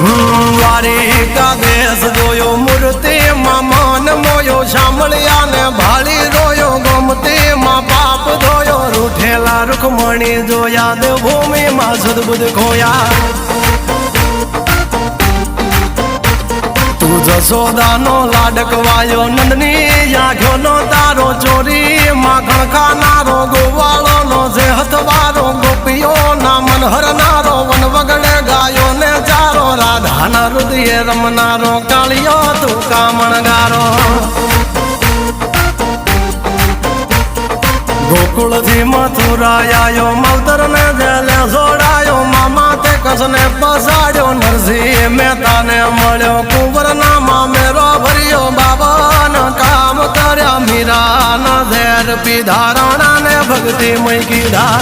દ્વારિકા દેશ જોયો મૂર્તિ માં મન મોયો સાંભળ્યા ને ભાળી રોયો ગમતી માં પાપ ધોયો રૂઠેલા રૂખમણી જોયા દેવભૂમિ માં સદબુદ્ધ ખોયા તું જશોદાનો લાડકવાયો નંદની આંખો નો તારો ચોરી માખણ ખાનારો ગોવાળો નો જે હથવારો ગોપીઓ ના મન હરનારો વન વગડે ગાયો ને ચારો રાધાના હૃદય રમનારો કાળિયો તું કામણગારો ગોકુળ થી મથુરા આયો માવતર ને જેલે જોડાયો મામા તે કસને પસાડ્યો નરસિંહ મહેતા ને મળ્યો કુંવર ના મામેરો ભર્યો બાબા ના કામ કર્યા મીરા ના ઝેર પીધા રાણા ને ભક્તિ મય કીધા